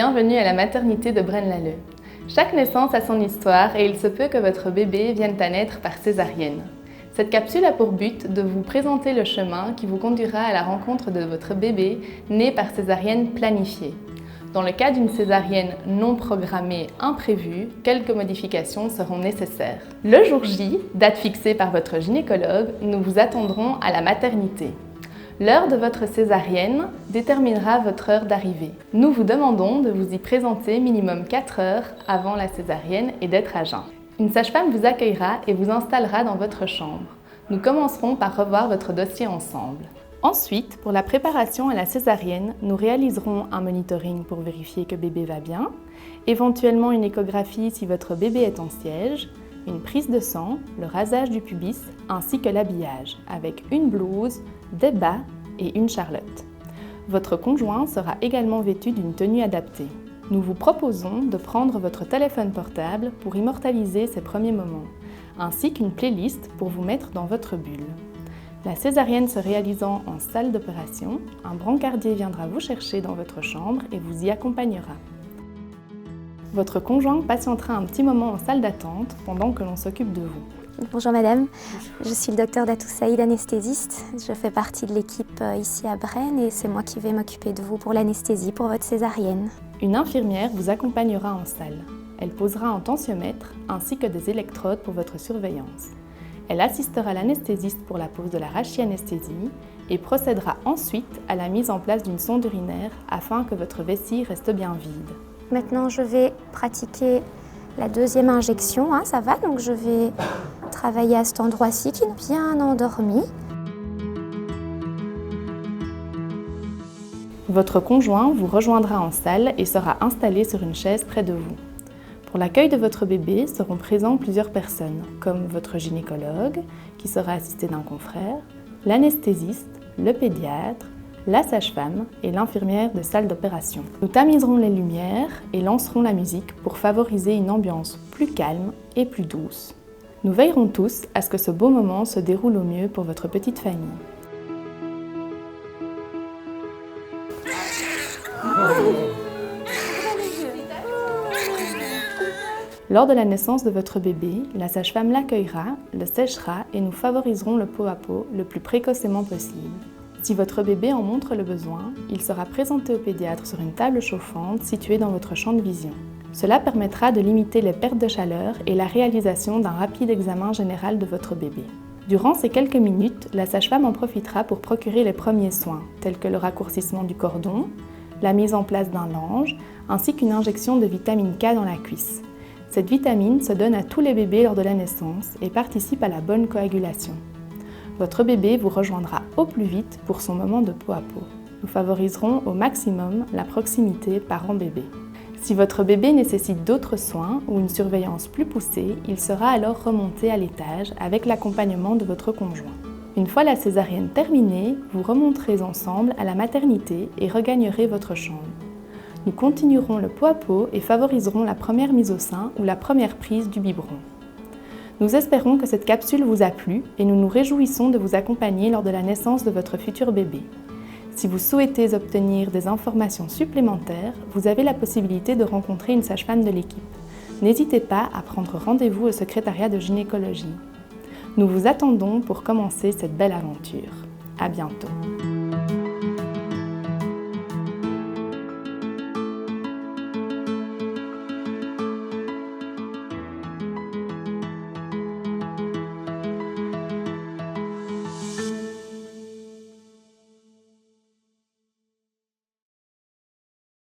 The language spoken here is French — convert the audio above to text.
Bienvenue à la maternité de Braine-l'Alleud. Chaque naissance a son histoire et il se peut que votre bébé vienne à naître par césarienne. Cette capsule a pour but de vous présenter le chemin qui vous conduira à la rencontre de votre bébé né par césarienne planifiée. Dans le cas d'une césarienne non programmée imprévue, quelques modifications seront nécessaires. Le jour J, date fixée par votre gynécologue, nous vous attendrons à la maternité. L'heure de votre césarienne déterminera votre heure d'arrivée. Nous vous demandons de vous y présenter minimum 4 heures avant la césarienne et d'être à jeun. Une sage-femme vous accueillera et vous installera dans votre chambre. Nous commencerons par revoir votre dossier ensemble. Ensuite, pour la préparation à la césarienne, nous réaliserons un monitoring pour vérifier que bébé va bien, éventuellement une échographie si votre bébé est en siège, une prise de sang, le rasage du pubis ainsi que l'habillage avec une blouse, des bas et une charlotte. Votre conjoint sera également vêtu d'une tenue adaptée. Nous vous proposons de prendre votre téléphone portable pour immortaliser ces premiers moments, ainsi qu'une playlist pour vous mettre dans votre bulle. La césarienne se réalisant en salle d'opération, un brancardier viendra vous chercher dans votre chambre et vous y accompagnera. Votre conjoint patientera un petit moment en salle d'attente pendant que l'on s'occupe de vous. Bonjour madame, je suis le docteur Datou Saïd, anesthésiste. Je fais partie de l'équipe ici à Braine et c'est moi qui vais m'occuper de vous pour l'anesthésie pour votre césarienne. Une infirmière vous accompagnera en salle. Elle posera un tensiomètre ainsi que des électrodes pour votre surveillance. Elle assistera l'anesthésiste pour la pose de la rachianesthésie et procédera ensuite à la mise en place d'une sonde urinaire afin que votre vessie reste bien vide. Maintenant, je vais pratiquer la deuxième injection, ça va, donc je vais travailler à cet endroit-ci qui est bien endormi. Votre conjoint vous rejoindra en salle et sera installé sur une chaise près de vous. Pour l'accueil de votre bébé seront présents plusieurs personnes, comme votre gynécologue, qui sera assisté d'un confrère, l'anesthésiste, le pédiatre, la sage-femme et l'infirmière de salle d'opération. Nous tamiserons les lumières et lancerons la musique pour favoriser une ambiance plus calme et plus douce. Nous veillerons tous à ce que ce beau moment se déroule au mieux pour votre petite famille. Lors de la naissance de votre bébé, la sage-femme l'accueillera, le séchera et nous favoriserons le pot à pot le plus précocement possible. Si votre bébé en montre le besoin, il sera présenté au pédiatre sur une table chauffante située dans votre champ de vision. Cela permettra de limiter les pertes de chaleur et la réalisation d'un rapide examen général de votre bébé. Durant ces quelques minutes, la sage-femme en profitera pour procurer les premiers soins, tels que le raccourcissement du cordon, la mise en place d'un lange, ainsi qu'une injection de vitamine K dans la cuisse. Cette vitamine se donne à tous les bébés lors de la naissance et participe à la bonne coagulation. Votre bébé vous rejoindra au plus vite pour son moment de peau à peau. Nous favoriserons au maximum la proximité parent-bébé. Si votre bébé nécessite d'autres soins ou une surveillance plus poussée, il sera alors remonté à l'étage avec l'accompagnement de votre conjoint. Une fois la césarienne terminée, vous remonterez ensemble à la maternité et regagnerez votre chambre. Nous continuerons le pot à pot et favoriserons la première mise au sein ou la première prise du biberon. Nous espérons que cette capsule vous a plu et nous nous réjouissons de vous accompagner lors de la naissance de votre futur bébé. Si vous souhaitez obtenir des informations supplémentaires, vous avez la possibilité de rencontrer une sage-femme de l'équipe. N'hésitez pas à prendre rendez-vous au secrétariat de gynécologie. Nous vous attendons pour commencer cette belle aventure. À bientôt.